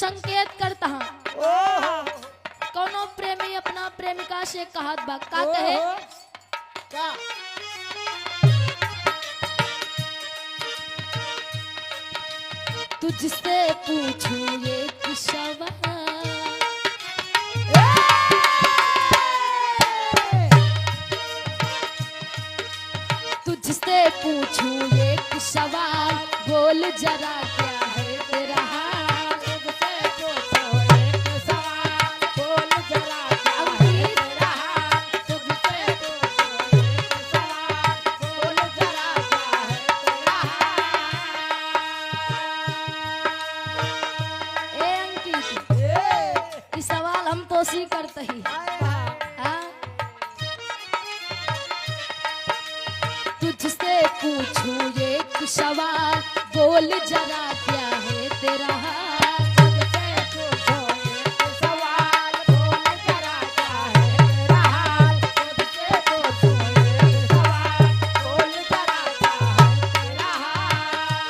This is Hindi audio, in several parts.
संकेत करता कोनो प्रेमी अपना प्रेमिका से कहत बा का कहे क्या तुझसे पूछूं एक सवाल तुझसे पूछूं एक सवाल बोल जरा क्या है तेरा हाल तुझसे पूछो एक सवाल बोल जरा क्या है तेरा हाल तुझसे पूछो एक सवाल बोल जरा क्या है तेरा हाल ए अंकित इस सवाल हम तो सी करते ही हाँ? तुझसे पूछूं एक सवाल बोल जरा क्या है तेरा हाल तुझसे पूछो एक सवाल बोल जरा क्या है तेरा हाल तुझसे पूछो एक सवाल बोल जरा क्या है तेरा हाल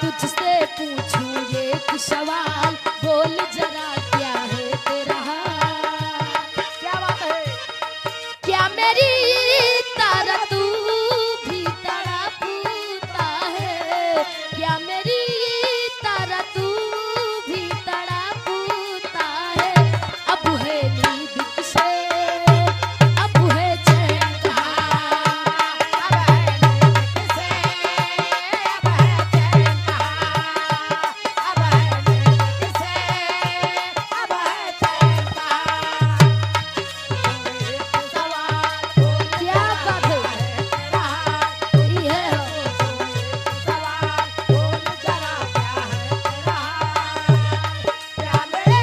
तुझसे पूछूं एक सवाल बोल जरा क्या है तेरा हाल क्या बात है क्या मेरी तरह तू भी तड़पता है क्या मेरी तरह तू भी तड़पता है अब है नींद किसे अब है चैन कहाँ अब है नींद किसे अब है चैन कहाँ अब है नींद किसे अब है चैन कहाँ एक सवाल बोल क्या बात है तेरा हाल ये है सवाल बोल जरा क्या है तेरा हाल क्या मेरे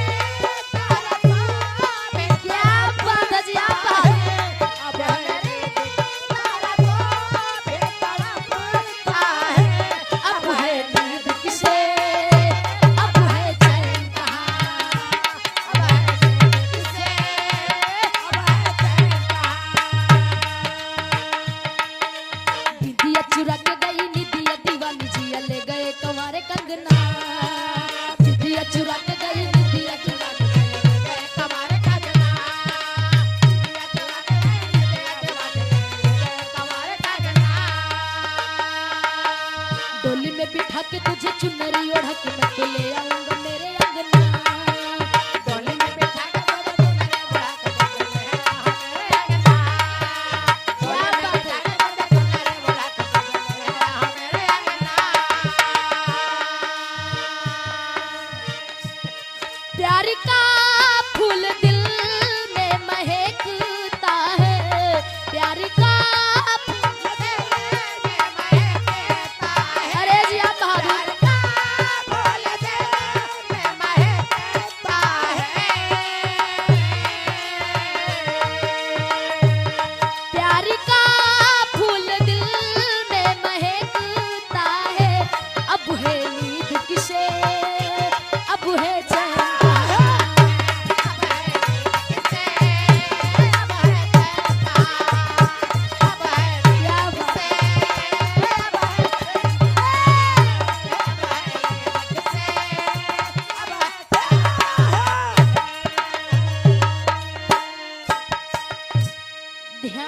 तरफ में क्या बात है जी आप बात अब मेरी तरफ में तड़पता है अब है नींद किसे अब है चैन कहाँ अब है नींद किसे अब है चैन कहाँ निधिया चुरा के गई निधिया दीवानी जिया ले गए कंवारे कंगना निधिया चुरा के गई निधिया चुरा के कमारे काजना दिया चुरा के कमारे काजना डोली में बिठा के तुझे चुनरी ओढ़ा के मैं तो ले आऊंगा मेरे अंगना डोली में बिठा के तोरे चुनरी ओढ़ा के ले आ मेरे अंगना क्या बात है चुनरी ओढ़ा के ले आ मेरे अंगना प्यार का फूल दिल में महकता है प्यार का अरे जी आप बहादुर प्यार का फूल दिल में महकता है अब है नींद किसे अब है चैन कहाँ क्या बात ध्यान